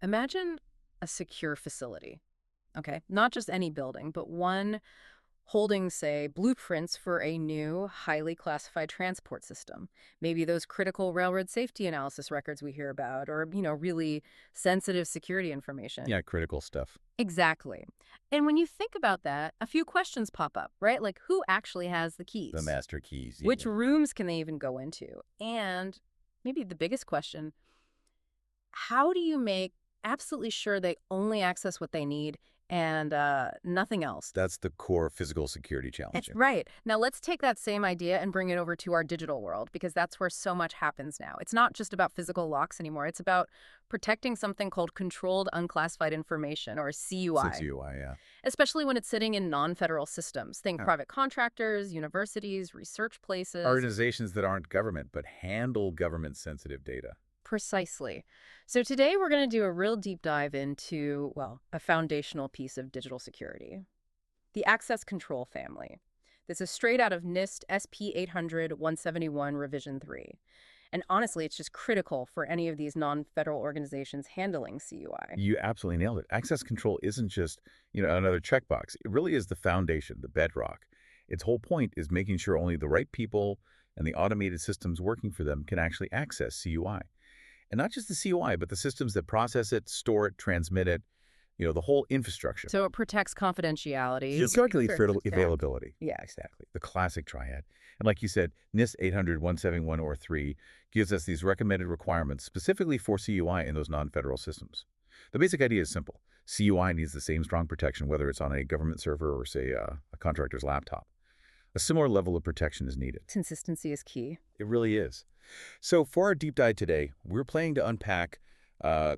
Imagine a secure facility, okay? Not just any building, but one holding, say, blueprints for a new, highly classified transport system. Maybe those critical railroad safety analysis records we hear about, or, really sensitive security information. Yeah, critical stuff. Exactly. And when you think about that, a few questions pop up, right? Like, who actually has the The keys? master keys. Which Yeah. rooms can they even go into? And maybe the biggest question, how do you make absolutely sure they only access what they need and nothing else? That's the core physical security challenge. It's right. Now let's take that same idea and bring it over to our digital world because that's where so much happens now. It's not just about physical locks anymore. It's about protecting something called Controlled Unclassified Information, or CUI, 6UI, yeah. especially when it's sitting in non-federal systems. Think Yeah. private contractors, universities, research places. Organizations that aren't government but handle government-sensitive data. Precisely. So today we're going to do a real deep dive into, well, a foundational piece of digital security, the access control family. This is straight out of NIST SP 800-171 Revision 3. And honestly, it's just critical for any of these non-federal organizations handling CUI. You absolutely nailed it. Access control isn't just, another checkbox. It really is the foundation, the bedrock. Its whole point is making sure only the right people and the automated systems working for them can actually access CUI. And not just the CUI, but the systems that process it, store it, transmit it, the whole infrastructure. So it protects confidentiality. Exactly, Sure. fertile Yeah. availability. Yeah. Exactly. The classic triad. And like you said, NIST 800-171-R3 gives us these recommended requirements specifically for CUI in those non-federal systems. The basic idea is simple. CUI needs the same strong protection whether it's on a government server or, say, a contractor's laptop. A similar level of protection is needed. Consistency is key. It really is. So for our deep dive today, we're planning to unpack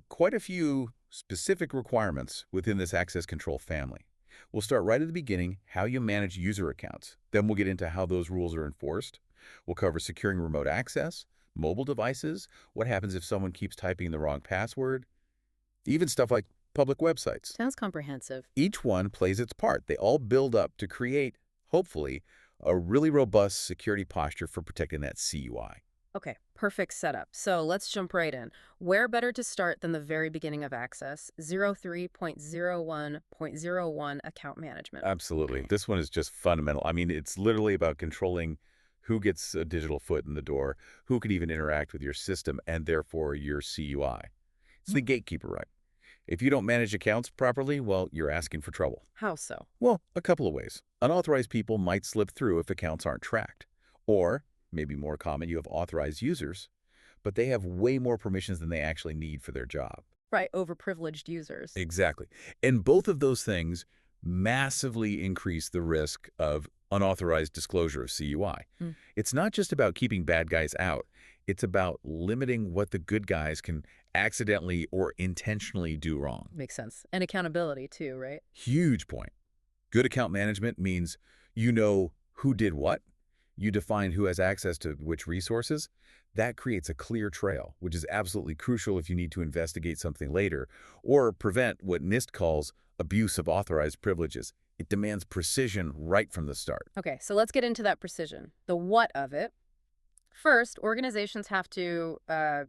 quite a few specific requirements within this access control family. We'll start right at the beginning, how you manage user accounts. Then we'll get into how those rules are enforced. We'll cover securing remote access, mobile devices, what happens if someone keeps typing the wrong password, even stuff like public websites. Sounds comprehensive. Each one plays its part. They all build up to create, hopefully, a really robust security posture for protecting that CUI. Okay, perfect setup. So let's jump right in. Where better to start than the very beginning of access? 03.01.01 account management. Absolutely. This one is just fundamental. I mean, it's literally about controlling who gets a digital foot in the door, who can even interact with your system, and therefore your CUI. It's the gatekeeper, right? If you don't manage accounts properly, well, you're asking for trouble. How so? Well, a couple of ways. Unauthorized people might slip through if accounts aren't tracked. Or, maybe more common, you have authorized users, but they have way more permissions than they actually need for their job. Right, overprivileged users. Exactly. And both of those things massively increase the risk of unauthorized disclosure of CUI. Mm. It's not just about keeping bad guys out. It's about limiting what the good guys can accidentally or intentionally do wrong. Makes sense. And accountability too, right? Huge point. Good account management means you know who did what. You define who has access to which resources. That creates a clear trail, which is absolutely crucial if you need to investigate something later or prevent what NIST calls abuse of authorized privileges. It demands precision right from the start. Okay, so let's get into that precision. The what of it. First, organizations have to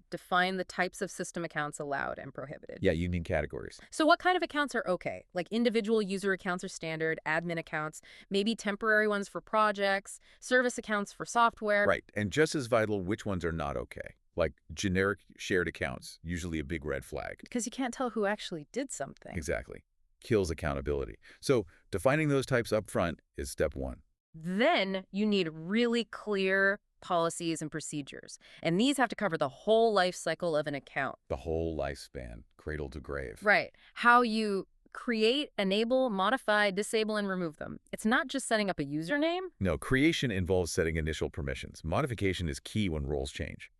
define the types of system accounts allowed and prohibited. Yeah, you need categories. So what kind of accounts are okay? Like individual user accounts are standard, admin accounts, maybe temporary ones for projects, service accounts for software. Right, and just as vital, which ones are not okay. Like generic shared accounts, usually a big red flag. Because you can't tell who actually did something. Exactly. Kills accountability. So defining those types up front is step one. Then you need really clear policies and procedures. And these have to cover the whole life cycle of an account. The whole lifespan, cradle to grave. Right. How you create, enable, modify, disable, and remove them. It's not just setting up a username. No, creation involves setting initial permissions. Modification is key when roles change.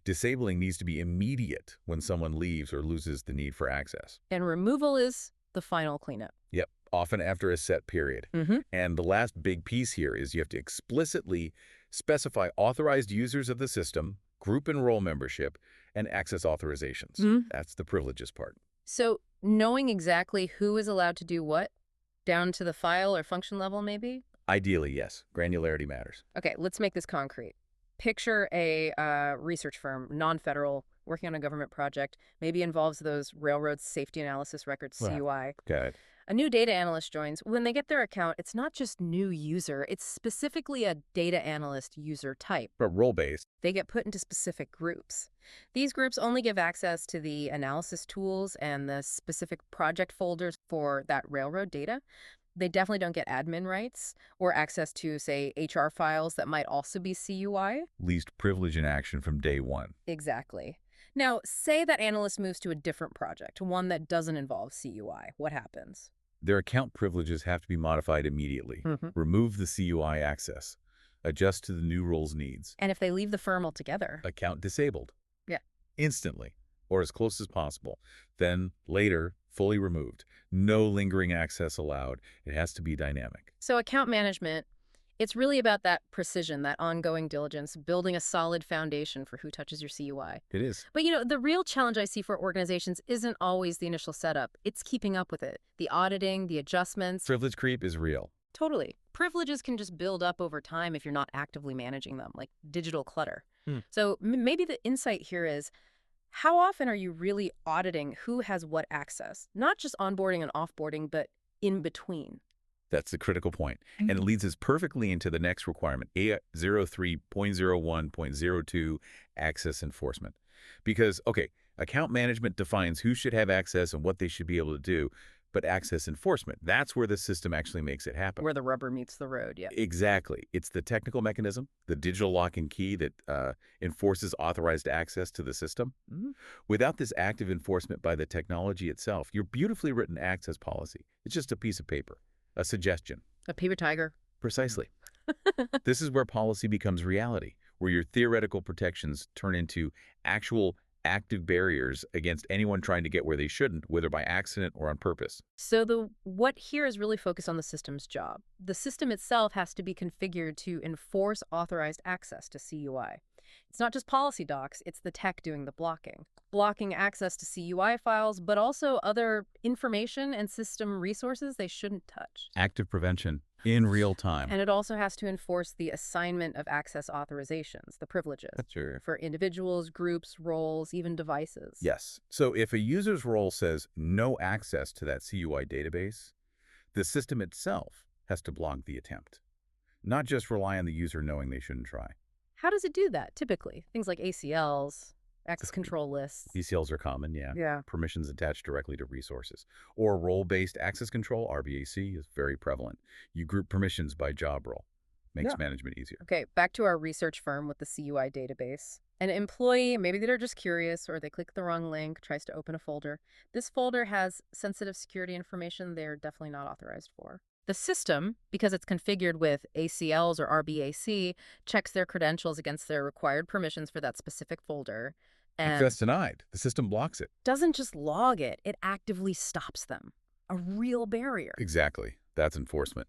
Disabling needs to be immediate when someone leaves or loses the need for access. And removal is the final cleanup. Yep, often after a set period. And the last big piece here is you have to explicitly specify authorized users of the system, group and role membership, and access authorizations. That's the privileges part. So knowing exactly who is allowed to do what, down to the file or function level maybe? Ideally, yes. Granularity matters. Okay, let's make this concrete. Picture a research firm, non-federal, working on a government project, maybe involves those railroad safety analysis records, Right. CUI. Got it. A new data analyst joins. When they get their account, it's not just new user, it's specifically a data analyst user type. But role-based. They get put into specific groups. These groups only give access to the analysis tools and the specific project folders for that railroad data. They definitely don't get admin rights or access to, say, HR files that might also be CUI. Least privilege in action from day one. Exactly. Now, say that analyst moves to a different project, one that doesn't involve CUI. What happens? Their account privileges have to be modified immediately. Remove the CUI access. Adjust to the new role's needs. And if they leave the firm altogether? Account disabled. Yeah. Instantly, or as close as possible. Then, later, fully removed. No lingering access allowed. It has to be dynamic. So account management, it's really about that precision, that ongoing diligence, building a solid foundation for who touches your CUI. It is. But, the real challenge I see for organizations isn't always the initial setup. It's keeping up with it. The auditing, the adjustments. Privilege creep is real. Totally. Privileges can just build up over time if you're not actively managing them, like digital clutter. So maybe the insight here is, how often are you really auditing who has what access? Not just onboarding and offboarding, but in between. That's the critical point. And it leads us perfectly into the next requirement, A03.01.02, access enforcement. Because, okay, account management defines who should have access and what they should be able to do, but access enforcement, that's where the system actually makes it happen. Where the rubber meets the road, yeah. Exactly. It's the technical mechanism, the digital lock and key that enforces authorized access to the system. Without this active enforcement by the technology itself, your beautifully written access policy, it's just a piece of paper. A suggestion. A paper tiger. Precisely. This is where policy becomes reality, where your theoretical protections turn into actual active barriers against anyone trying to get where they shouldn't, whether by accident or on purpose. So what here is really focused on the system's job. The system itself has to be configured to enforce authorized access to CUI. It's not just policy docs, it's the tech doing the blocking. Blocking access to CUI files, but also other information and system resources they shouldn't touch. Active prevention in real time. And it also has to enforce the assignment of access authorizations, the privileges, Sure. for individuals, groups, roles, even devices. Yes. So if a user's role says no access to that CUI database, the system itself has to block the attempt, not just rely on the user knowing they shouldn't try. How does it do that, typically? Things like ACLs, access control lists. ACLs are common, yeah. Yeah. Permissions attached directly to resources. Or role-based access control, RBAC, is very prevalent. You group permissions by job role. Makes management easier. Okay, back to our research firm with the CUI database. An employee, maybe they're just curious or they click the wrong link, tries to open a folder. This folder has sensitive security information they're definitely not authorized for. The system, because it's configured with ACLs or RBAC, checks their credentials against their required permissions for that specific folder. If And that's denied, the system blocks it. doesn't just log it, it actively stops them. A real barrier. Exactly. That's enforcement.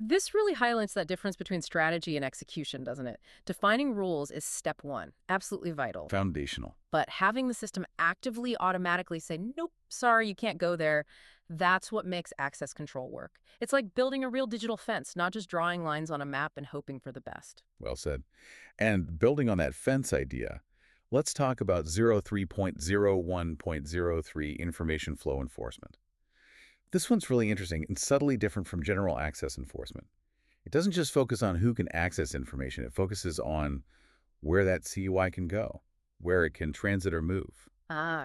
This really highlights that difference between strategy and execution, doesn't it? Defining rules is step one, absolutely vital. Foundational. But having the system actively automatically say, nope, sorry, you can't go there, that's what makes access control work. It's like building a real digital fence, not just drawing lines on a map and hoping for the best. Well said. And building on that fence idea, let's talk about 03.01.03 information flow enforcement. This one's really interesting and subtly different from general access enforcement. It doesn't just focus on who can access information. It focuses on where that CUI can go, where it can transit or move.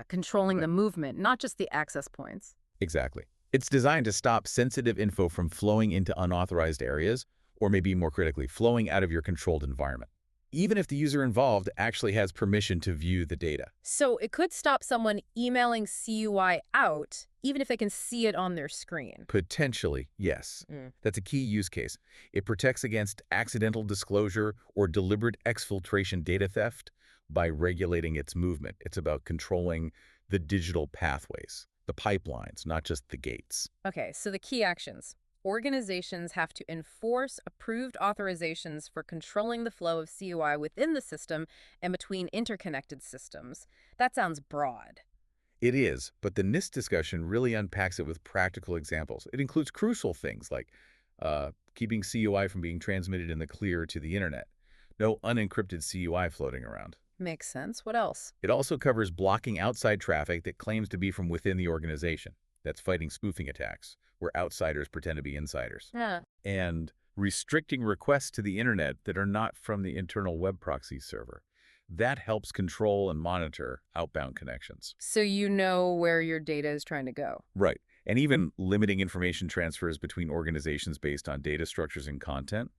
Controlling the movement, not just the access points. Exactly. It's designed to stop sensitive info from flowing into unauthorized areas, or maybe more critically, flowing out of your controlled environment, even if the user involved actually has permission to view the data. So it could stop someone emailing CUI out, even if they can see it on their screen. Potentially, yes. That's a key use case. It protects against accidental disclosure or deliberate exfiltration data theft by regulating its movement. It's about controlling the digital pathways, the pipelines, not just the gates. Okay, so the key actions. Organizations have to enforce approved authorizations for controlling the flow of CUI within the system and between interconnected systems. That sounds broad. It is, but the NIST discussion really unpacks it with practical examples. It includes crucial things like keeping CUI from being transmitted in the clear to the internet. No unencrypted CUI floating around. Makes sense. What else? It also covers blocking outside traffic that claims to be from within the organization. That's fighting spoofing attacks, where outsiders pretend to be insiders. Yeah. And restricting requests to the internet that are not from the internal web proxy server. That helps control and monitor outbound connections. So you know where your data is trying to go. Right. And even limiting information transfers between organizations based on data structures and content.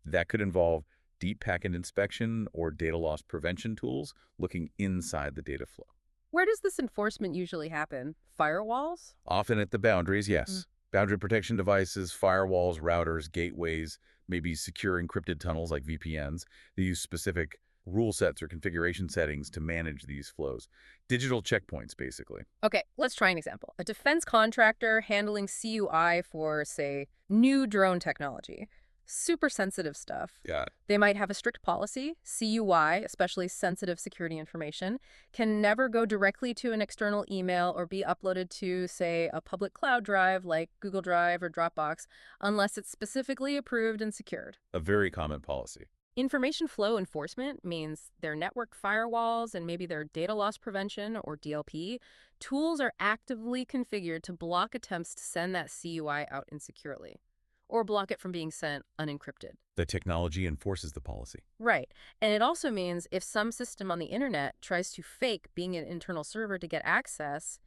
That could involve deep packet inspection or data loss prevention tools looking inside the data flow. Where does this enforcement usually happen? Firewalls? Often at the boundaries, yes. Boundary protection devices, firewalls, routers, gateways, maybe secure encrypted tunnels like VPNs. They use specific rule sets or configuration settings to manage these flows. Digital checkpoints, basically. Okay, let's try an example. A defense contractor handling CUI for, say, new drone technology. Super sensitive stuff. Yeah. They might have a strict policy. CUI, especially sensitive security information, can never go directly to an external email or be uploaded to, say, a public cloud drive like Google Drive or Dropbox unless it's specifically approved and secured. A very common policy. Information flow enforcement means their network firewalls and maybe their data loss prevention, or DLP, tools are actively configured to block attempts to send that CUI out insecurely, or block it from being sent unencrypted. The technology enforces the policy. Right. And it also means if some system on the internet tries to fake being an internal server to get access,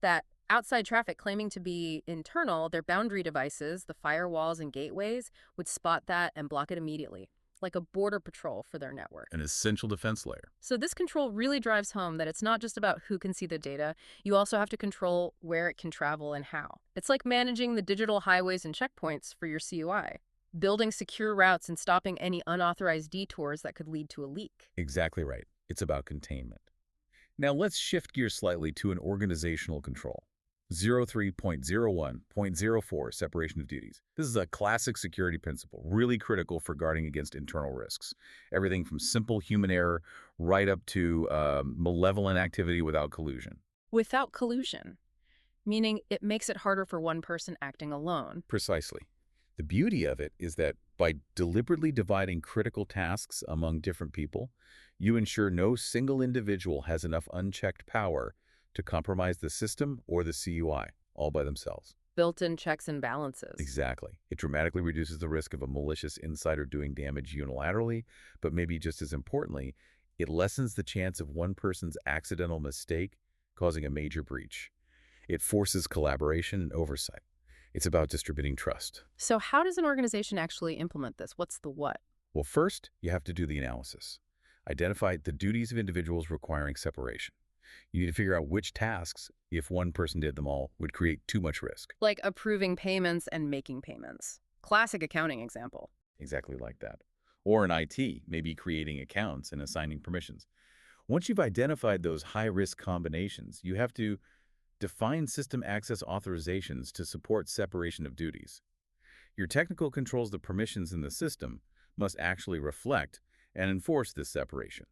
that outside traffic claiming to be internal, their boundary devices, the firewalls and gateways, would spot that and block it immediately, like a border patrol for their network. An essential defense layer. So this control really drives home that it's not just about who can see the data. You also have to control where it can travel and how. It's like managing the digital highways and checkpoints for your CUI, building secure routes and stopping any unauthorized detours that could lead to a leak. Exactly right. It's about containment. Now let's shift gears slightly to an organizational control. 03.01.04 separation of duties. This is a classic security principle, really critical for guarding against internal risks. Everything from simple human error right up to malevolent activity without collusion. Without collusion, meaning it makes it harder for one person acting alone. Precisely. The beauty of it is that by deliberately dividing critical tasks among different people, you ensure no single individual has enough unchecked power to compromise the system or the CUI all by themselves. Built-in checks and balances. Exactly. It dramatically reduces the risk of a malicious insider doing damage unilaterally, but maybe just as importantly, it lessens the chance of one person's accidental mistake causing a major breach. It forces collaboration and oversight. It's about distributing trust. So how does an organization actually implement this? What's the what? Well, first, you have to do the analysis. Identify the duties of individuals requiring separation. You need to figure out which tasks, if one person did them all, would create too much risk. Like approving payments and making payments. Classic accounting example. Exactly like that. Or in IT, maybe creating accounts and assigning permissions. Once you've identified those high-risk combinations, you have to define system access authorizations to support separation of duties. Your technical controls the permissions in the system must actually reflect and enforce this separation.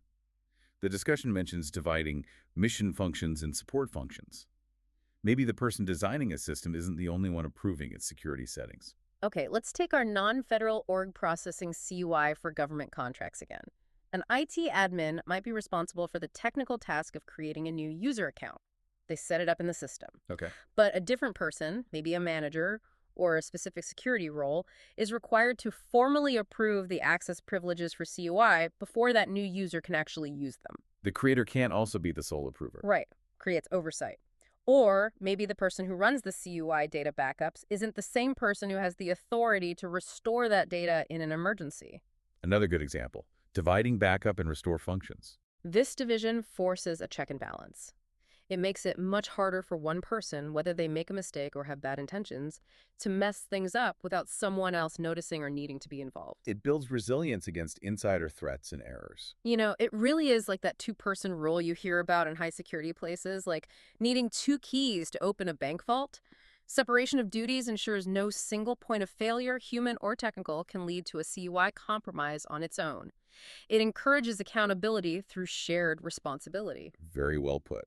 The discussion mentions dividing mission functions and support functions. Maybe the person designing a system isn't the only one approving its security settings. Okay, let's take our non-federal org processing CUI for government contracts again. An IT admin might be responsible for the technical task of creating a new user account. They set it up in the system. Okay. But a different person, maybe a manager or a specific security role, is required to formally approve the access privileges for CUI before that new user can actually use them. The creator can't also be the sole approver. Right. Creates oversight. Or maybe the person who runs the CUI data backups isn't the same person who has the authority to restore that data in an emergency. Another good example, dividing backup and restore functions. This division forces a check and balance. It makes it much harder for one person, whether they make a mistake or have bad intentions, to mess things up without someone else noticing or needing to be involved. It builds resilience against insider threats and errors. You know, it really is like that two-person rule you hear about in high-security places, like needing 2 keys to open a bank vault. Separation of duties ensures no single point of failure, human or technical, can lead to a CUI compromise on its own. It encourages accountability through shared responsibility. Very well put.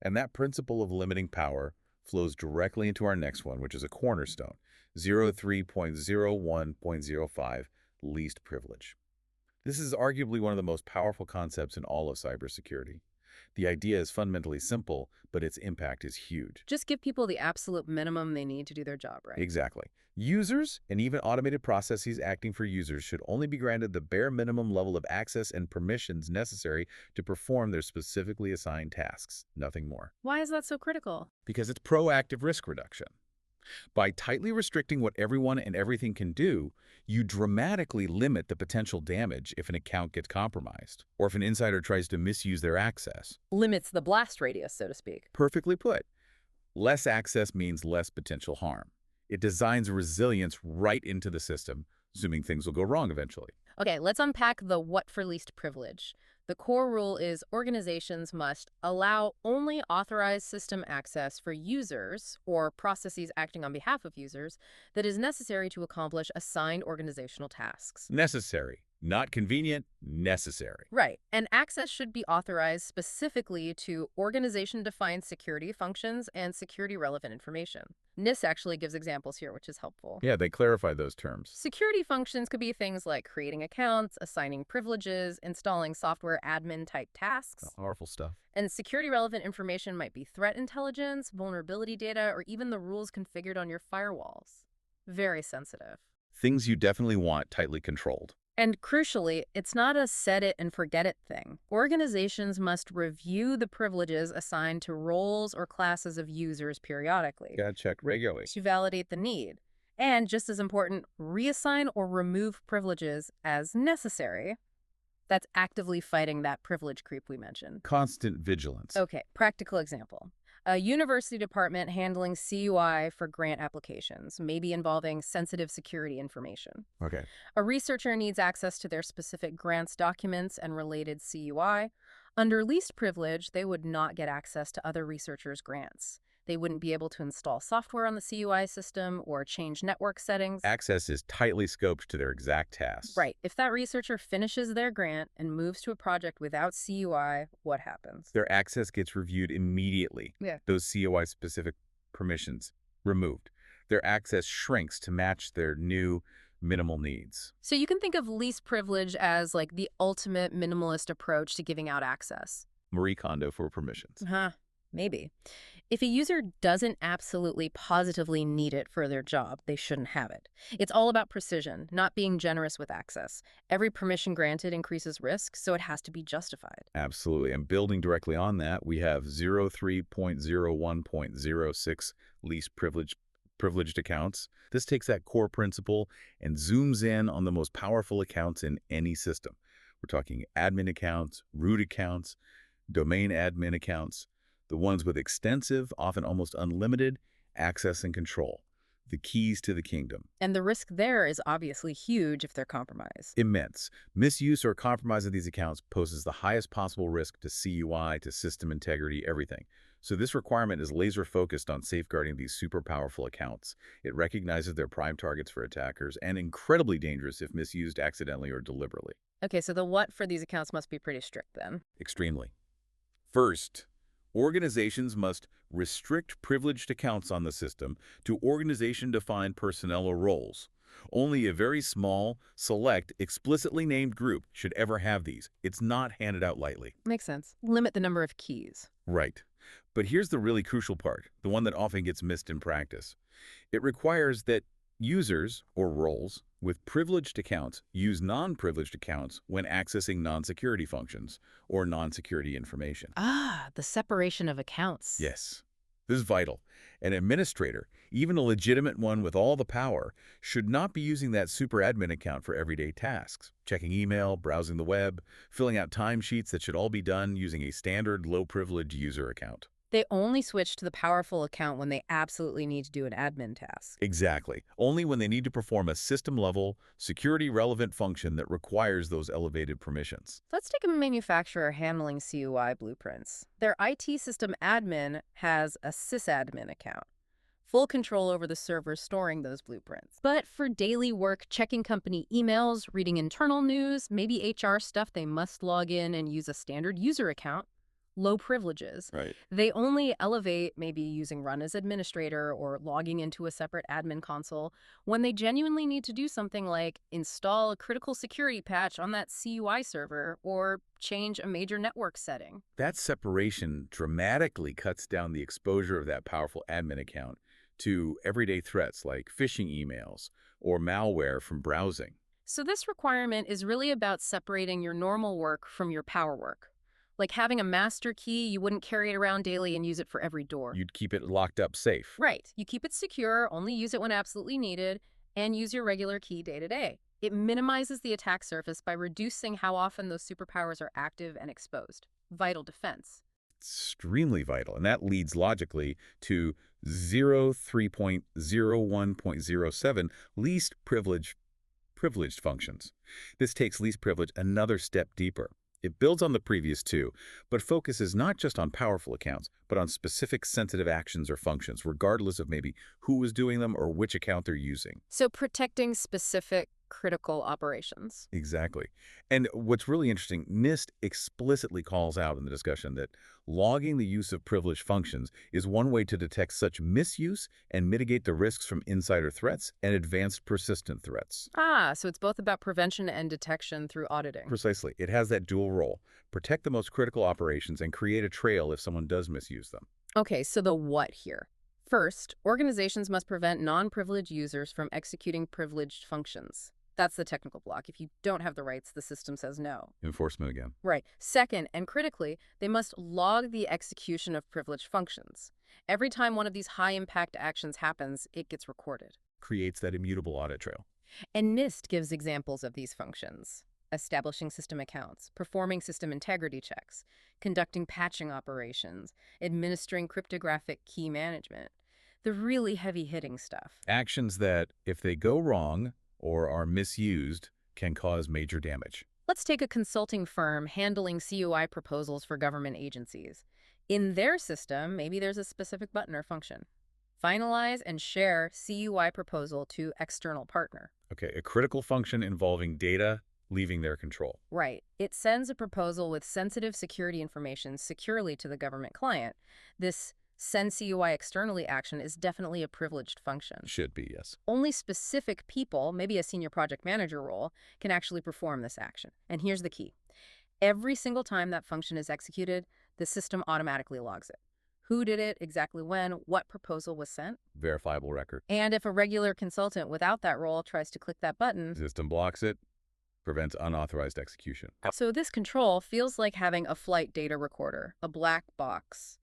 And that principle of limiting power flows directly into our next one, which is a cornerstone, 03.01.05, least privilege. This is arguably one of the most powerful concepts in all of cybersecurity. The idea is fundamentally simple, but its impact is huge. Just give people the absolute minimum they need to do their job right. Exactly. Users and even automated processes acting for users should only be granted the bare minimum level of access and permissions necessary to perform their specifically assigned tasks, nothing more. Why is that so critical? Because it's proactive risk reduction. By tightly restricting what everyone and everything can do, you dramatically limit the potential damage if an account gets compromised, or if an insider tries to misuse their access. Limits the blast radius, so to speak. Perfectly put. Less access means less potential harm. It designs resilience right into the system, assuming things will go wrong eventually. Okay, let's unpack the what for least privilege. The core rule is organizations must allow only authorized system access for users or processes acting on behalf of users that is necessary to accomplish assigned organizational tasks. Necessary. Not convenient, necessary. Right, and access should be authorized specifically to organization-defined security functions and security-relevant information. NIST actually gives examples here, which is helpful. Yeah, they clarify those terms. Security functions could be things like creating accounts, assigning privileges, installing software admin-type tasks. Powerful stuff. And security-relevant information might be threat intelligence, vulnerability data, or even the rules configured on your firewalls. Very sensitive. Things you definitely want tightly controlled. And crucially, it's not a set it and forget it thing. Organizations must review the privileges assigned to roles or classes of users periodically Gotta check regularly. to validate the need. And just as important, reassign or remove privileges as necessary. That's actively fighting that privilege creep we mentioned. Constant vigilance. Okay, practical example. A university department handling CUI for grant applications, maybe involving sensitive security information. Okay. A researcher needs access to their specific grants documents and related CUI. Under least privilege, they would not get access to other researchers' grants. They wouldn't be able to install software on the CUI system or change network settings. Access is tightly scoped to their exact tasks. Right. If that researcher finishes their grant and moves to a project without CUI, what happens? Their access gets reviewed immediately. Yeah. Those CUI-specific permissions removed. Their access shrinks to match their new minimal needs. So you can think of least privilege as like the ultimate minimalist approach to giving out access. Marie Kondo for permissions. Maybe. If a user doesn't absolutely positively need it for their job, they shouldn't have it. It's all about precision, not being generous with access. Every permission granted increases risk, so it has to be justified. Absolutely. And building directly on that, we have 03.01.06 least privileged accounts. This takes that core principle and zooms in on the most powerful accounts in any system. We're talking admin accounts, root accounts, domain admin accounts, the ones with extensive, often almost unlimited, access and control, the keys to the kingdom. And the risk there is obviously huge if they're compromised. Immense. Misuse or compromise of these accounts poses the highest possible risk to CUI, to system integrity, everything. So this requirement is laser-focused on safeguarding these super powerful accounts. It recognizes they're prime targets for attackers and incredibly dangerous if misused accidentally or deliberately. Okay, so the what for these accounts must be pretty strict then. Extremely. First, organizations must restrict privileged accounts on the system to organization-defined personnel or roles. Only a very small, select, explicitly named group should ever have these. It's not handed out lightly. Makes sense. Limit the number of keys. Right. But here's the really crucial part, the one that often gets missed in practice. It requires that users, or roles, with privileged accounts use non-privileged accounts when accessing non-security functions or non-security information. The separation of accounts. Yes. This is vital. An administrator, even a legitimate one with all the power, should not be using that super admin account for everyday tasks, checking email, browsing the web, filling out timesheets that should all be done using a standard low-privilege user account. They only switch to the powerful account when they absolutely need to do an admin task. Exactly. Only when they need to perform a system-level, security-relevant function that requires those elevated permissions. Let's take a manufacturer handling CUI blueprints. Their IT system admin has a sysadmin account, full control over the servers storing those blueprints. But for daily work, checking company emails, reading internal news, maybe HR stuff, they must log in and use a standard user account. low privileges. Right. They only elevate maybe using run as administrator or logging into a separate admin console when they genuinely need to do something like install a critical security patch on that CUI server or change a major network setting. That separation dramatically cuts down the exposure of that powerful admin account to everyday threats like phishing emails or malware from browsing. So this requirement is really about separating your normal work from your power work. Like having a master key, you wouldn't carry it around daily and use it for every door. You'd keep it locked up safe. Right. You keep it secure, only use it when absolutely needed, and use your regular key day to day. It minimizes the attack surface by reducing how often those superpowers are active and exposed. Vital defense. Extremely vital. And that leads logically to 03.01.07 least privileged functions. This takes least privilege another step deeper. It builds on the previous two, but focuses not just on powerful accounts, but on specific sensitive actions or functions, regardless of maybe who is doing them or which account they're using. So protecting specific critical operations. Exactly. And what's really interesting, NIST explicitly calls out in the discussion that logging the use of privileged functions is one way to detect such misuse and mitigate the risks from insider threats and advanced persistent threats. So it's both about prevention and detection through auditing. Precisely. It has that dual role. Protect the most critical operations and create a trail if someone does misuse them. Okay, so the what here? First, organizations must prevent non-privileged users from executing privileged functions. That's the technical block. If you don't have the rights, the system says no. Enforcement again. Right. Second, and critically, they must log the execution of privileged functions. Every time one of these high-impact actions happens, it gets recorded. Creates that immutable audit trail. And NIST gives examples of these functions: establishing system accounts, performing system integrity checks, conducting patching operations, administering cryptographic key management. The really heavy-hitting stuff. Actions that, if they go wrong or are misused, can cause major damage. Let's take a consulting firm handling CUI proposals for government agencies. In their system, maybe there's a specific button or function. Finalize and share CUI proposal to external partner. Okay, a critical function involving data leaving their control. Right. It sends a proposal with sensitive security information securely to the government client. This send CUI externally action is definitely a privileged function. Should be, yes. Only specific people, maybe a senior project manager role, can actually perform this action. And here's the key. Every single time that function is executed, the system automatically logs it. Who did it, exactly when, what proposal was sent. Verifiable record. And if a regular consultant without that role tries to click that button, System blocks it, prevents unauthorized execution. So this control feels like having a flight data recorder, a black box,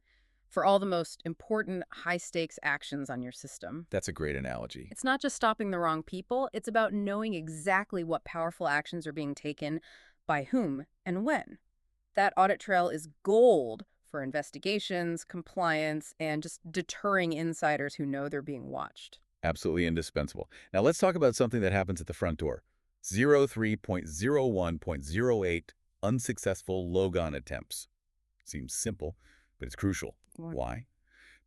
for all the most important high-stakes actions on your system. That's a great analogy. It's not just stopping the wrong people, it's about knowing exactly what powerful actions are being taken by whom and when. That audit trail is gold for investigations, compliance, and just deterring insiders who know they're being watched. Absolutely indispensable. Now let's talk about something that happens at the front door. 03.01.08 unsuccessful logon attempts. Seems simple, but it's crucial. Why?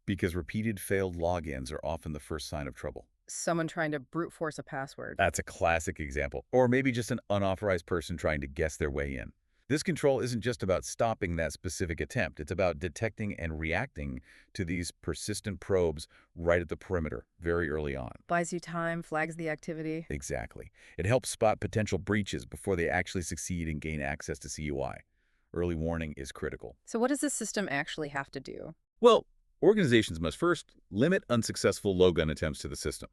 Because repeated failed logins are often the first sign of trouble. Someone trying to brute force a password. That's a classic example. Or maybe just an unauthorized person trying to guess their way in. This control isn't just about stopping that specific attempt. It's about detecting and reacting to these persistent probes right at the perimeter, very early on. Buys you time, flags the activity. Exactly. It helps spot potential breaches before they actually succeed and gain access to CUI. Early warning is critical. So what does this system actually have to do? Well, organizations must first limit unsuccessful logon attempts to the system.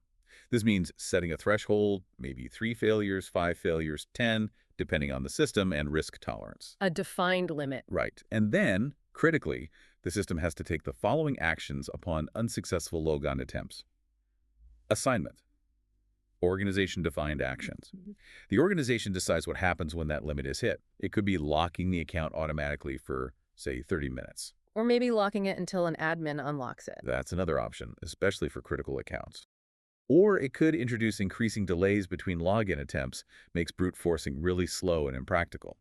This means setting a threshold, maybe 3 failures, 5 failures, 10, depending on the system and risk tolerance. A defined limit. Right. And then, critically, the system has to take the following actions upon unsuccessful logon attempts. Assignment. Organization-defined actions. The organization decides what happens when that limit is hit. It could be locking the account automatically for, say, 30 minutes. Or maybe locking it until an admin unlocks it. That's another option, especially for critical accounts. Or it could introduce increasing delays between login attempts, makes brute forcing really slow and impractical.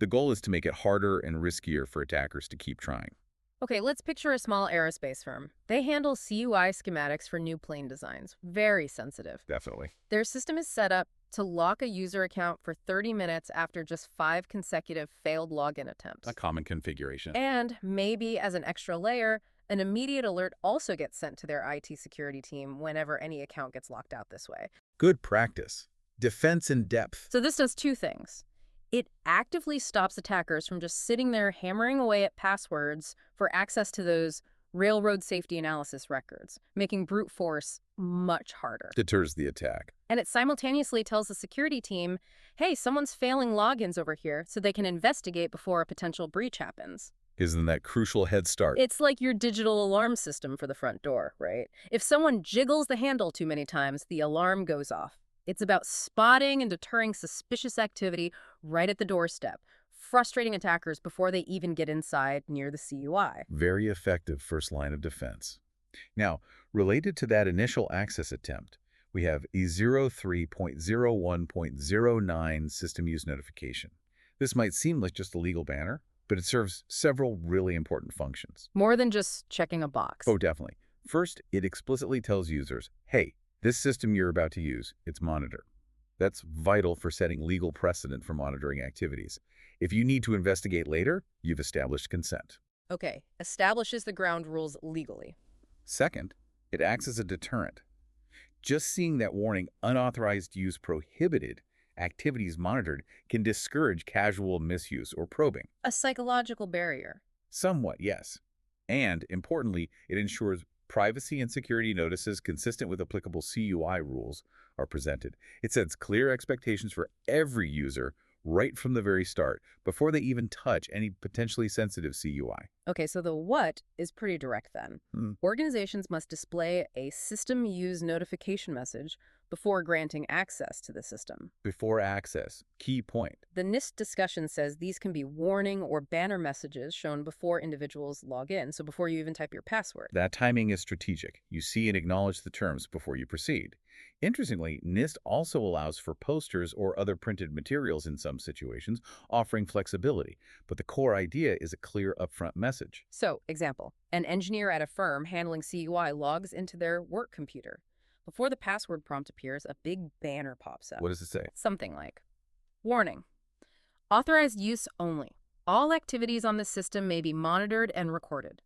The goal is to make it harder and riskier for attackers to keep trying. Okay, let's picture a small aerospace firm. They handle CUI schematics for new plane designs. Very sensitive. Definitely. Their system is set up to lock a user account for 30 minutes after just 5 consecutive failed login A attempts. common configuration. And maybe as an extra layer, an immediate alert also gets sent to their IT security team whenever any account gets locked out this way. Good practice. Defense in depth. So this does two things. It actively stops attackers from just sitting there hammering away at passwords for access to those railroad safety analysis records, making brute force much harder. Deters the attack. And it simultaneously tells the security team, hey, someone's failing logins over here, so they can investigate before a potential breach happens. Isn't that crucial head start? It's like your digital alarm system for the front door, right? If someone jiggles the handle too many times, the alarm goes off. It's about spotting and deterring suspicious activity right at the doorstep, frustrating attackers before they even get inside near the CUI. Very effective first line of defense. Now, related to that initial access attempt, we have a 03.01.09 system use notification. This might seem like just a legal banner, but it serves several really important functions. More than just checking a box. Oh, definitely. First, it explicitly tells users, hey, this system you're about to use, it's monitored. That's vital for setting legal precedent for monitoring activities. If you need to investigate later, you've established consent. Okay, establishes the ground rules legally. Second, it acts as a deterrent. Just seeing that warning, unauthorized use prohibited, activities monitored, can discourage casual misuse or probing. A psychological barrier. Somewhat, yes. And, importantly, it ensures privacy and security notices consistent with applicable CUI rules are presented. It sets clear expectations for every user right from the very start, before they even touch any potentially sensitive CUI. Okay, so the what is pretty direct then. Organizations must display a system use notification message before granting access to the system. Before access, key point. The NIST discussion says these can be warning or banner messages shown before individuals log in, so before you even type your password. That timing is strategic. You see and acknowledge the terms before you proceed. Interestingly, NIST also allows for posters or other printed materials in some situations, offering flexibility, but the core idea is a clear upfront message. So, example, an engineer at a firm handling CUI logs into their work computer. Before the password prompt appears, a big banner pops up. What does it say? Something like, warning, authorized use only. All activities on this system may be monitored and recorded.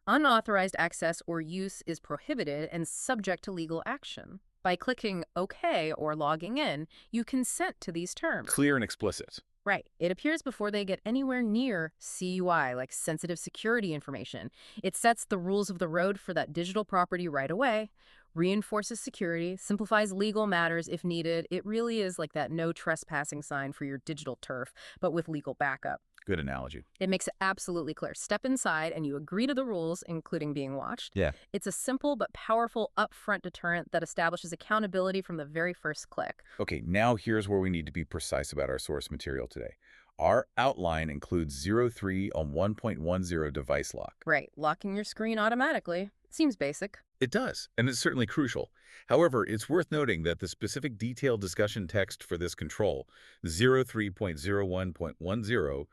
Unauthorized access or use is prohibited and subject to legal action. By clicking OK or logging in, you consent to these terms. Clear and explicit. Right. It appears before they get anywhere near CUI, like sensitive security information. It sets the rules of the road for that digital property right away, reinforces security, simplifies legal matters if needed. It really is like that no trespassing sign for your digital turf, but with legal backup. Good analogy. It makes it absolutely clear. Step inside and you agree to the rules, including being watched. Yeah. It's a simple but powerful upfront deterrent that establishes accountability from the very first click. Okay, now here's where we need to be precise about our source material today. Our outline includes 03 on 1.10 device lock. Right, locking your screen automatically. Seems basic. It does, and it's certainly crucial. However, it's worth noting that the specific detailed discussion text for this control, 03.01.10,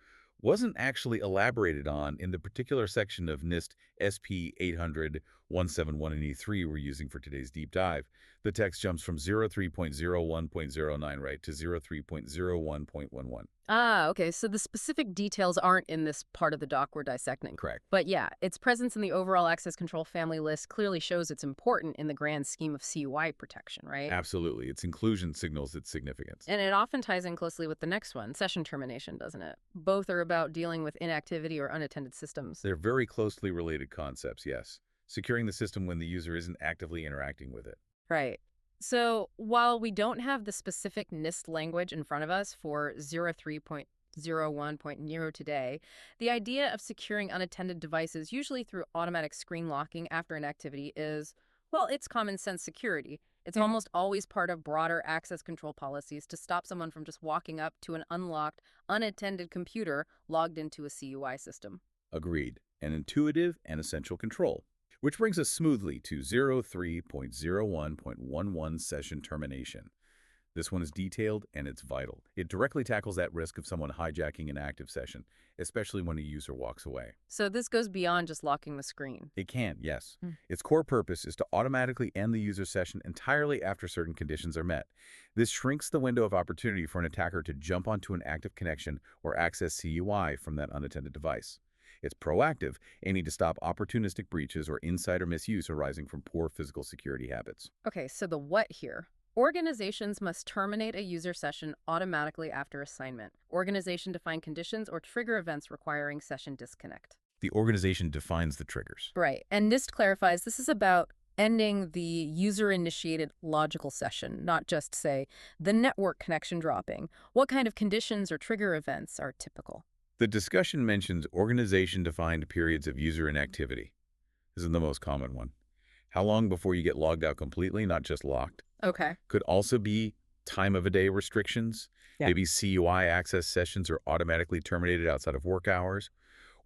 wasn't actually elaborated on in the particular section of NIST SP 800-171 we're using for today's deep dive. The text jumps from 03.01.09 right to 03.01.11. Ah, okay, so the specific details aren't in this part of the doc we're dissecting. Correct. But yeah, its presence in the overall access control family list clearly shows it's important in the grand scheme of CUI protection, right? Absolutely. Its inclusion signals its significance. And it often ties in closely with the next one, session termination, doesn't it? Both are about dealing with inactivity or unattended systems. They're very closely related concepts, yes. Securing the system when the user isn't actively interacting with it. Right. So while we don't have the specific NIST language in front of us for 03.01.0 today, the idea of securing unattended devices, usually through automatic screen locking after an activity, is, well, it's common sense security. It's almost always part of broader access control policies to stop someone from just walking up to an unlocked, unattended computer logged into a CUI system. Agreed. An intuitive and essential control. Which brings us smoothly to 03.01.11 session termination. This one is detailed and it's vital. It directly tackles that risk of someone hijacking an active session, especially when a user walks away. So this goes beyond just locking the screen. It can, yes. Hmm. Its core purpose is to automatically end the user session entirely after certain conditions are met. This shrinks the window of opportunity for an attacker to jump onto an active connection or access CUI from that unattended device. It's proactive, aiming to stop opportunistic breaches or insider misuse arising from poor physical security habits. Okay, so the what here? Organizations must terminate a user session automatically after assignment. Organization-defined conditions or trigger events requiring session disconnect. The organization defines the triggers. Right, and NIST clarifies this is about ending the user-initiated logical session, not just, say, the network connection dropping. What kind of conditions or trigger events are typical? The discussion mentions organization-defined periods of user inactivity. This is the most common one. How long before you get logged out completely, not just locked? Okay. Could also be time of a day restrictions. Yeah. Maybe CUI access sessions are automatically terminated outside of work hours,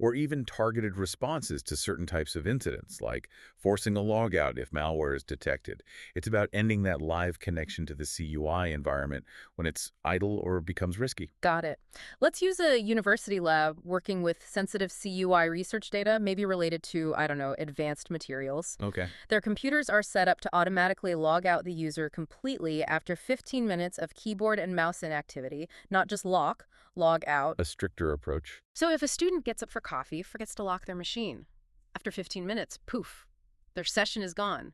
or even targeted responses to certain types of incidents, like forcing a logout if malware is detected. It's about ending that live connection to the CUI environment when it's idle or becomes risky. Got it. Let's use a university lab working with sensitive CUI research data, maybe related to, I don't know, advanced materials. Okay. Their computers are set up to automatically log out the user completely after 15 minutes of keyboard and mouse inactivity, not just log out. A stricter approach. So if a student gets up for coffee, forgets to lock their machine, after 15 minutes, poof, their session is gone.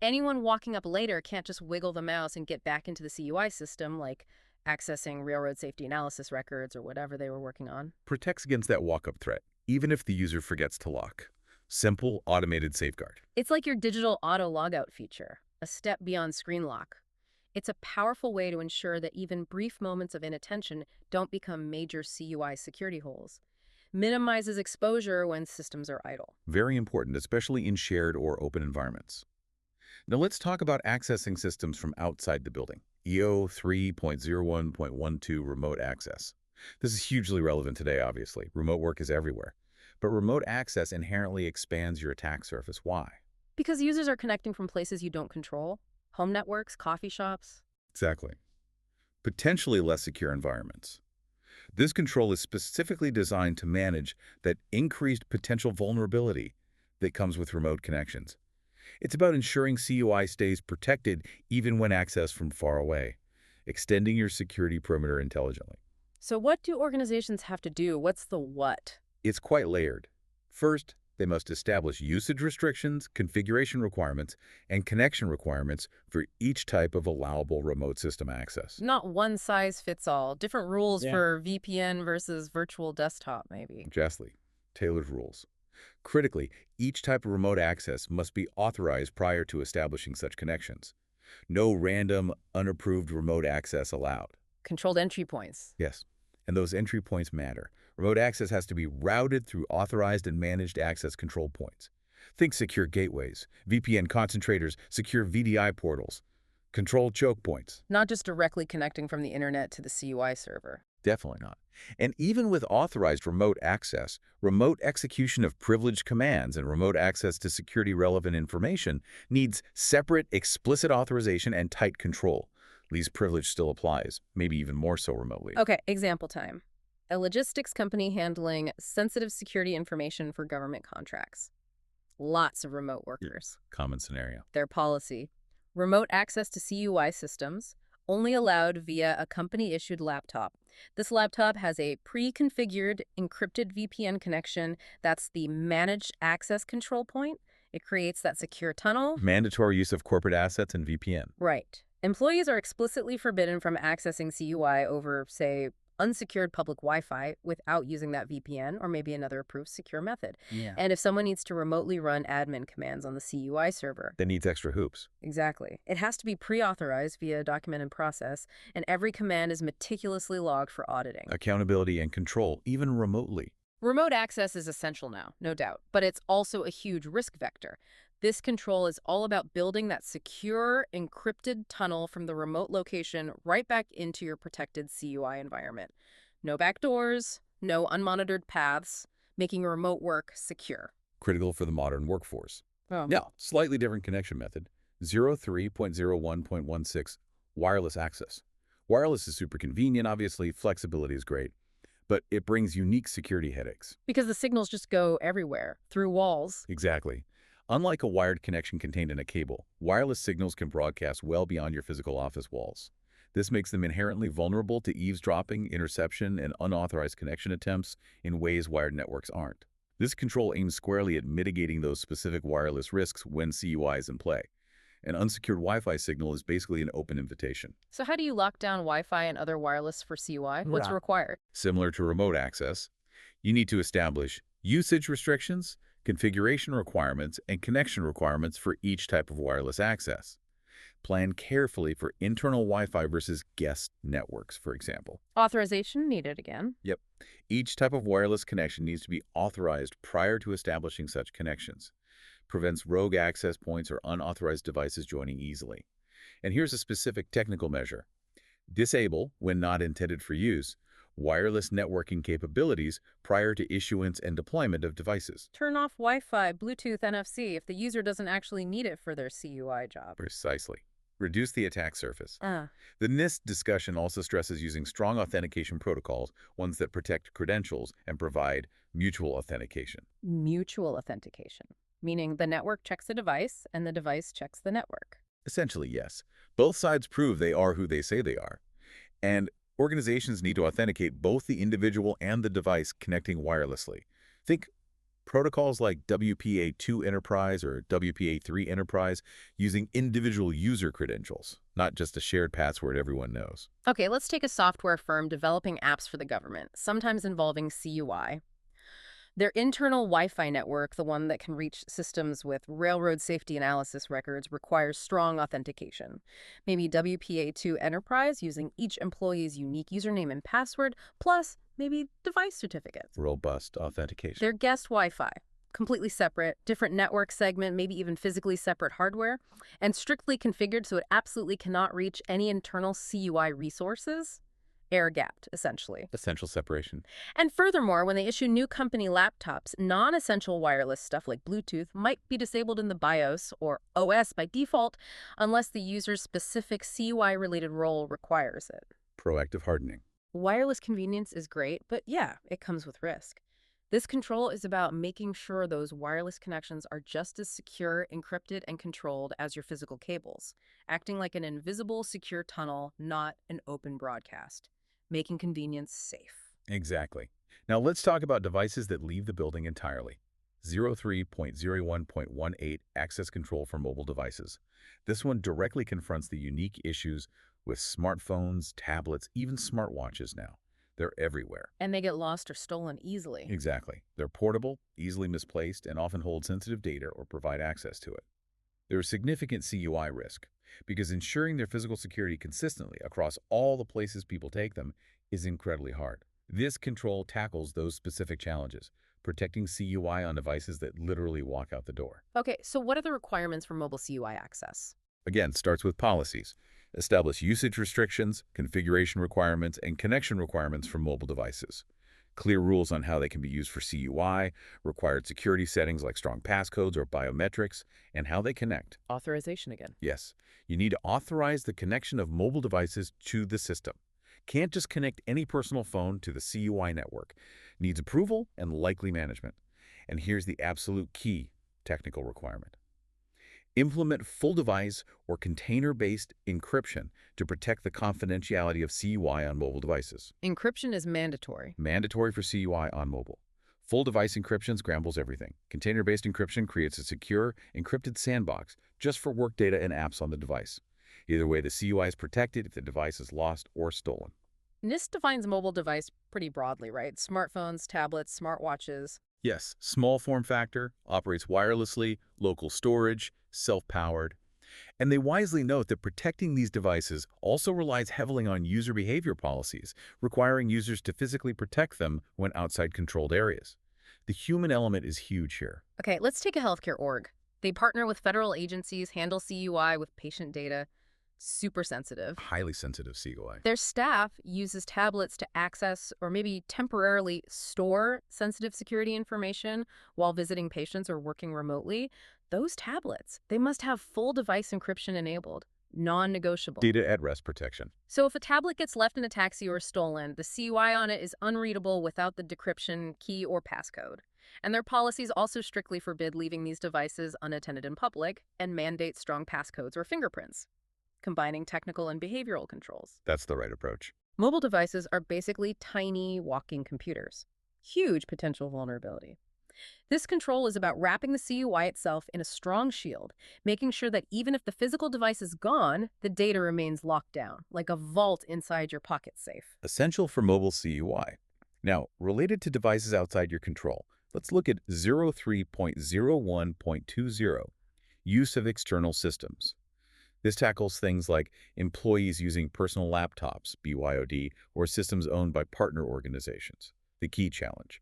Anyone walking up later can't just wiggle the mouse and get back into the CUI system, like accessing railroad safety analysis records or whatever they were working on. Protects against that walk-up threat, even if the user forgets to lock. Simple, automated safeguard. It's like your digital auto logout feature, a step beyond screen lock. It's a powerful way to ensure that even brief moments of inattention don't become major CUI security holes. Minimizes exposure when systems are idle. Very important, especially in shared or open environments. Now let's talk about accessing systems from outside the building. EO 3.01.12 remote access. This is hugely relevant today, obviously. Remote work is everywhere. But remote access inherently expands your attack surface. Why? Because users are connecting from places you don't control. Home networks, coffee shops. Exactly. Potentially less secure environments. This control is specifically designed to manage that increased potential vulnerability that comes with remote connections. It's about ensuring CUI stays protected even when accessed from far away, extending your security perimeter intelligently. So what do organizations have to do? What's the what? It's quite layered. First, they must establish usage restrictions, configuration requirements, and connection requirements for each type of allowable remote system access. Not one size fits all. Different rules Yeah. for VPN versus virtual desktop, maybe. Justly, tailored rules. Critically, each type of remote access must be authorized prior to establishing such connections. No random, unapproved remote access allowed. Controlled entry points. Yes, and those entry points matter. Remote access has to be routed through authorized and managed access control points. Think secure gateways, VPN concentrators, secure VDI portals, controlled choke points. Not just directly connecting from the internet to the CUI server. Definitely not. And even with authorized remote access, remote execution of privileged commands and remote access to security-relevant information needs separate, explicit authorization and tight control. Least privilege still applies, maybe even more so remotely. Okay, example time. A logistics company handling sensitive security information for government contracts. Lots of remote workers. Common scenario. Their policy: remote access to CUI systems, only allowed via a company-issued laptop. This laptop has a pre-configured encrypted VPN connection. That's the managed access control point. It creates that secure tunnel. Mandatory use of corporate assets and VPN. Right. Employees are explicitly forbidden from accessing CUI over, say, unsecured public Wi-Fi without using that VPN or maybe another approved secure method. Yeah. And if someone needs to remotely run admin commands on the CUI server. That needs extra hoops. Exactly. It has to be pre-authorized via a documented process, and every command is meticulously logged for auditing. Accountability and control, even remotely. Remote access is essential now, no doubt, but it's also a huge risk vector. This control is all about building that secure, encrypted tunnel from the remote location right back into your protected CUI environment. No backdoors, no unmonitored paths, making remote work secure. Critical for the modern workforce. Oh. Now, slightly different connection method. 03.01.16 Wireless access. Wireless is super convenient, obviously, flexibility is great, but it brings unique security headaches. Because the signals just go everywhere, through walls. Exactly. Unlike a wired connection contained in a cable, wireless signals can broadcast well beyond your physical office walls. This makes them inherently vulnerable to eavesdropping, interception, and unauthorized connection attempts in ways wired networks aren't. This control aims squarely at mitigating those specific wireless risks when CUI is in play. An unsecured Wi-Fi signal is basically an open invitation. So how do you lock down Wi-Fi and other wireless for CUI? What's Right. required? Similar to remote access, you need to establish usage restrictions, configuration requirements, and connection requirements for each type of wireless access. Plan carefully for internal Wi-Fi versus guest networks, for example. Authorization needed again. Yep. Each type of wireless connection needs to be authorized prior to establishing such connections. Prevents rogue access points or unauthorized devices joining easily. And here's a specific technical measure. Disable, when not intended for use, wireless networking capabilities prior to issuance and deployment of devices. Turn off Wi-Fi, Bluetooth, NFC if the user doesn't actually need it for their CUI job. Precisely. Reduce the attack surface. Ah, The NIST discussion also stresses using strong authentication protocols, ones that protect credentials and provide mutual authentication. mutual authentication, meaning the network checks the device and the device checks the network. Essentially, yes. Both sides prove they are who they say they are. And organizations need to authenticate both the individual and the device connecting wirelessly. Think protocols like WPA2 Enterprise or WPA3 Enterprise using individual user credentials, not just a shared password everyone knows. Okay, let's take a software firm developing apps for the government, sometimes involving CUI. Their internal Wi-Fi network, the one that can reach systems with railroad safety analysis records, requires strong authentication. Maybe WPA2 Enterprise using each employee's unique username and password, plus maybe device certificates. Robust authentication. Their guest Wi-Fi, completely separate, different network segment, maybe even physically separate hardware, and strictly configured so it absolutely cannot reach any internal CUI resources. Air-gapped, essentially. Essential separation. And furthermore, when they issue new company laptops, non-essential wireless stuff like Bluetooth might be disabled in the BIOS or OS by default unless the user's specific CUI-related role requires it. Proactive hardening. Wireless convenience is great, but yeah, it comes with risk. This control is about making sure those wireless connections are just as secure, encrypted, and controlled as your physical cables, acting like an invisible, secure tunnel, not an open broadcast, making convenience safe. Exactly. Now let's talk about devices that leave the building entirely. 03.01.18 Access Control for Mobile Devices. This one directly confronts the unique issues with smartphones, tablets, even smartwatches now. They're everywhere. And they get lost or stolen easily. Exactly. They're portable, easily misplaced, and often hold sensitive data or provide access to it. There is significant CUI risk because ensuring their physical security consistently across all the places people take them is incredibly hard. This control tackles those specific challenges, protecting CUI on devices that literally walk out the door. Okay, so what are the requirements for mobile CUI access? Again, starts with policies. Establish usage restrictions, configuration requirements, and connection requirements for mobile devices. Clear rules on how they can be used for CUI, required security settings like strong passcodes or biometrics, and how they connect. Authorization again. Yes, you need to authorize the connection of mobile devices to the system. Can't just connect any personal phone to the CUI network. Needs approval and likely management. And here's the absolute key technical requirement. Implement full device or container-based encryption to protect the confidentiality of CUI on mobile devices. Encryption is mandatory. Mandatory for CUI on mobile. Full device encryption scrambles everything. Container-based encryption creates a secure, encrypted sandbox just for work data and apps on the device. Either way, the CUI is protected if the device is lost or stolen. NIST defines mobile device pretty broadly, right? Smartphones, tablets, smartwatches. Yes, small form factor, operates wirelessly, local storage, self-powered. And they wisely note that protecting these devices also relies heavily on user behavior policies, requiring users to physically protect them when outside controlled areas. The human element is huge here. Okay, let's take a healthcare org. They partner with federal agencies, handle CUI with patient data. Super sensitive. Highly sensitive CUI. Their staff uses tablets to access or maybe temporarily store sensitive security information while visiting patients or working remotely. Those tablets, they must have full device encryption enabled. non-negotiable. Data at rest protection. So if a tablet gets left in a taxi or stolen, the CUI on it is unreadable without the decryption key or passcode. And their policies also strictly forbid leaving these devices unattended in public and mandate strong passcodes or fingerprints, combining technical and behavioral controls. That's the right approach. Mobile devices are basically tiny walking computers. Huge potential vulnerability. This control is about wrapping the CUI itself in a strong shield, making sure that even if the physical device is gone, the data remains locked down, like a vault inside your pocket safe. Essential for mobile CUI. Now, related to devices outside your control, let's look at 03.01.20, use of external systems. This tackles things like employees using personal laptops, BYOD, or systems owned by partner organizations. The key challenge.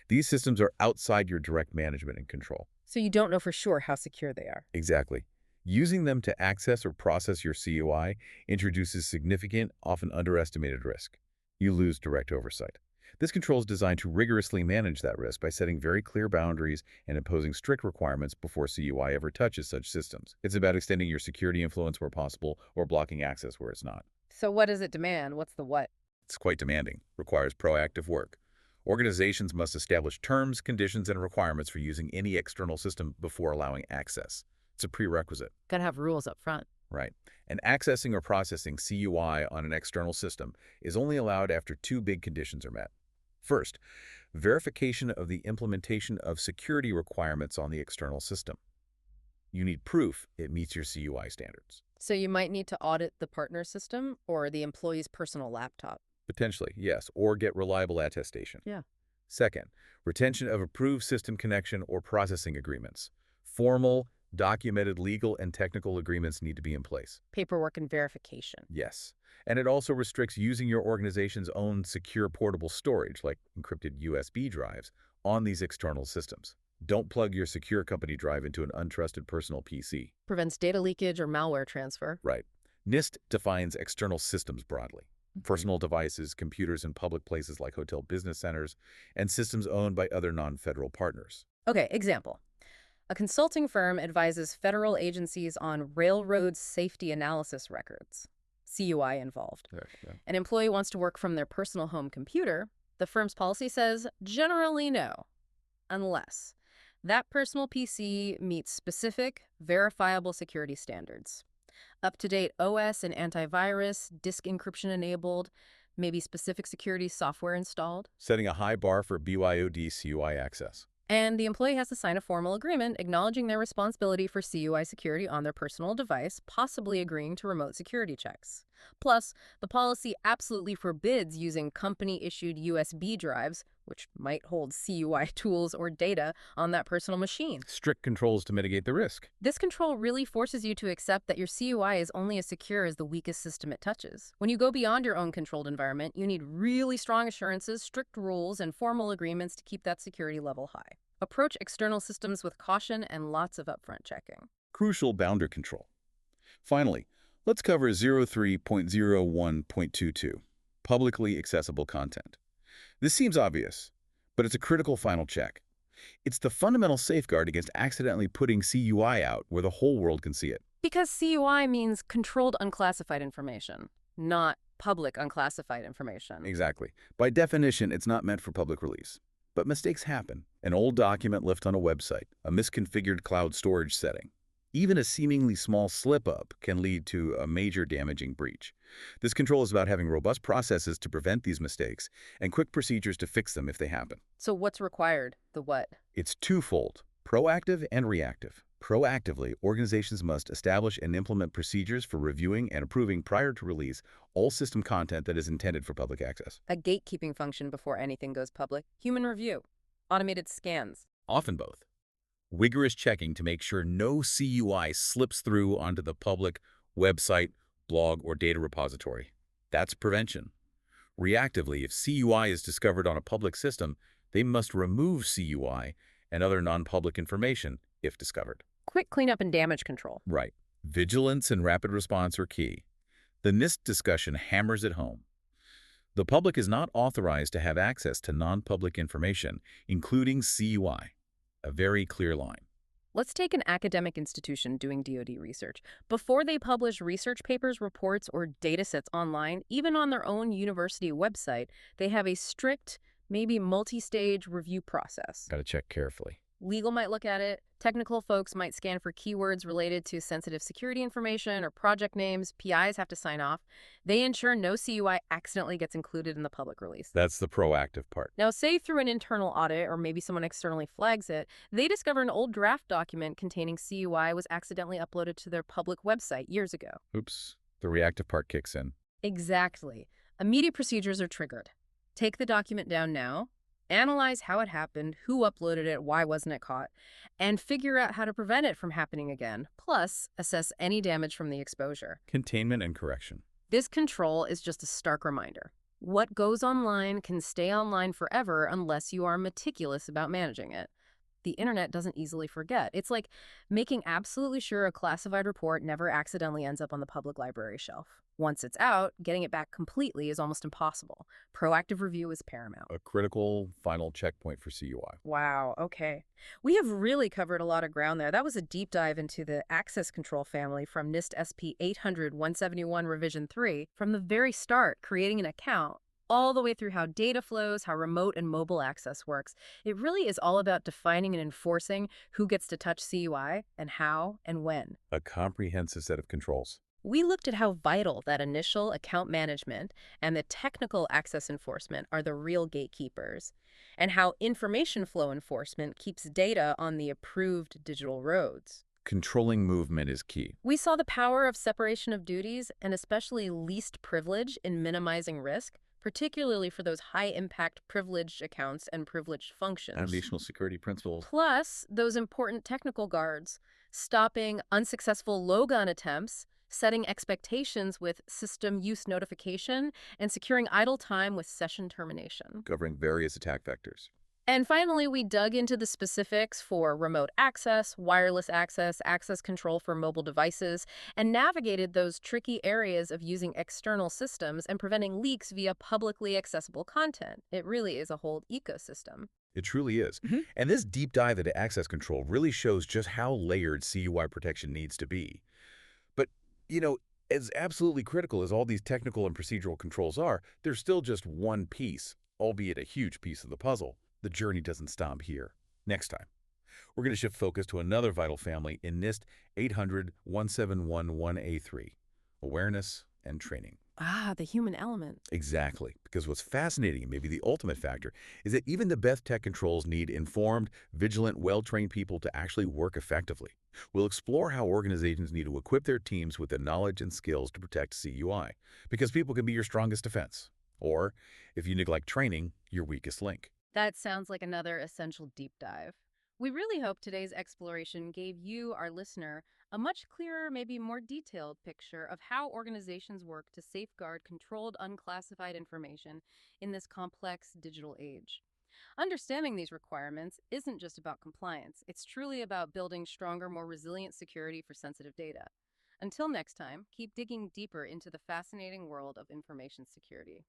These systems are outside your direct management and control. So you don't know for sure how secure they are. Exactly. Using them to access or process your CUI introduces significant, often underestimated risk. You lose direct oversight. This control is designed to rigorously manage that risk by setting very clear boundaries and imposing strict requirements before CUI ever touches such systems. It's about extending your security influence where possible or blocking access where it's not. So what does it demand? What's the what? It's quite demanding, requires proactive work. Organizations must establish terms, conditions, and requirements for using any external system before allowing access. It's a prerequisite. Gotta have rules up front. Right. And accessing or processing CUI on an external system is only allowed after two big conditions are met. First, verification of the implementation of security requirements on the external system. You need proof it meets your CUI standards. So you might need to audit the partner system or the employee's personal laptop. Potentially, yes, or get reliable attestation. Yeah. Second, retention of approved system connection or processing agreements. Formal, documented legal and technical agreements need to be in place. Paperwork and verification. Yes. And it also restricts using your organization's own secure portable storage, like encrypted USB drives, on these external systems. Don't plug your secure company drive into an untrusted personal PC. Prevents data leakage or malware transfer. Right. NIST defines external systems broadly. Personal devices, computers in public places like hotel business centers, and systems owned by other non-federal partners. Okay, example. A consulting firm advises federal agencies on railroad safety analysis records. CUI involved. Yeah. An employee wants to work from their personal home computer. The firm's policy says generally no, unless that personal PC meets specific, verifiable security standards. Up-to-date OS and antivirus, disk encryption enabled, maybe specific security software installed. Setting a high bar for BYOD CUI access. And the employee has to sign a formal agreement acknowledging their responsibility for CUI security on their personal device, possibly agreeing to remote security checks. Plus, the policy absolutely forbids using company-issued USB drives, which might hold CUI tools or data on that personal machine. Strict controls to mitigate the risk. This control really forces you to accept that your CUI is only as secure as the weakest system it touches. When you go beyond your own controlled environment, you need really strong assurances, strict rules, and formal agreements to keep that security level high. Approach external systems with caution and lots of upfront checking. Crucial boundary control. Finally, let's cover 03.01.22, publicly accessible content. This seems obvious, but it's a critical final check. It's the fundamental safeguard against accidentally putting CUI out where the whole world can see it. Because CUI means controlled unclassified information, not public unclassified information. Exactly. By definition, it's not meant for public release. But mistakes happen. An old document left on a website, a misconfigured cloud storage setting. Even a seemingly small slip-up can lead to a major damaging breach. This control is about having robust processes to prevent these mistakes and quick procedures to fix them if they happen. So what's required? The what? It's twofold, proactive and reactive. Proactively, organizations must establish and implement procedures for reviewing and approving prior to release all system content that is intended for public access. A gatekeeping function before anything goes public. Human review. Automated scans. Often both. Rigorous checking to make sure no CUI slips through onto the public website, blog, or data repository. That's prevention. Reactively, if CUI is discovered on a public system, they must remove CUI and other non-public information if discovered. Quick cleanup and damage control. Right. Vigilance and rapid response are key. The NIST discussion hammers it home. The public is not authorized to have access to non-public information, including CUI. A very clear line. Let's take an academic institution doing DoD research. Before they publish research papers, reports, or datasets online, even on their own university website, they have a strict, maybe multi-stage review process. Got to check carefully. Legal might look at it. Technical folks might scan for keywords related to sensitive security information or project names. PIs have to sign off. They ensure no CUI accidentally gets included in the public release. That's the proactive part. Now, say through an internal audit or maybe someone externally flags it, they discover an old draft document containing CUI was accidentally uploaded to their public website years ago. Oops, the reactive part kicks in. Exactly. Immediate procedures are triggered. Take the document down now, analyze how it happened, who uploaded it, why wasn't it caught, and figure out how to prevent it from happening again, plus assess any damage from the exposure. Containment and correction. This control is just a stark reminder. What goes online can stay online forever unless you are meticulous about managing it. The internet doesn't easily forget. It's like making absolutely sure a classified report never accidentally ends up on the public library shelf. Once it's out, getting it back completely is almost impossible. Proactive review is paramount. A critical final checkpoint for CUI. Wow, okay. We have really covered a lot of ground there. That was a deep dive into the access control family from NIST SP 800-171 Revision 3. From the very start, creating an account, all the way through how data flows, how remote and mobile access works. It really is all about defining and enforcing who gets to touch CUI and how and when. A comprehensive set of controls. We looked at how vital that initial account management and the technical access enforcement are the real gatekeepers, and how information flow enforcement keeps data on the approved digital roads. Controlling movement is key. We saw the power of separation of duties and especially least privilege in minimizing risk, particularly for those high-impact privileged accounts and privileged functions. Foundational security principles. Plus, those important technical guards, stopping unsuccessful logon attempts, setting expectations with system use notification, and securing idle time with session termination. Covering various attack vectors. And finally, we dug into the specifics for remote access, wireless access, access control for mobile devices, and navigated those tricky areas of using external systems and preventing leaks via publicly accessible content. It really is a whole ecosystem. It truly is. And this deep dive into access control really shows just how layered CUI protection needs to be. But, as absolutely critical as all these technical and procedural controls are, there's still just one piece, albeit a huge piece of the puzzle. The journey doesn't stop here. Next time, we're going to shift focus to another vital family in NIST 800-171-1A3, awareness and training. Ah, the human element. Exactly, because what's fascinating, and maybe the ultimate factor, is that even the best tech controls need informed, vigilant, well-trained people to actually work effectively. We'll explore how organizations need to equip their teams with the knowledge and skills to protect CUI, because people can be your strongest defense. Or, if you neglect training, your weakest link. That sounds like another essential deep dive. We really hope today's exploration gave you, our listener, a much clearer, maybe more detailed picture of how organizations work to safeguard controlled, unclassified information in this complex digital age. Understanding these requirements isn't just about compliance. It's truly about building stronger, more resilient security for sensitive data. Until next time, keep digging deeper into the fascinating world of information security.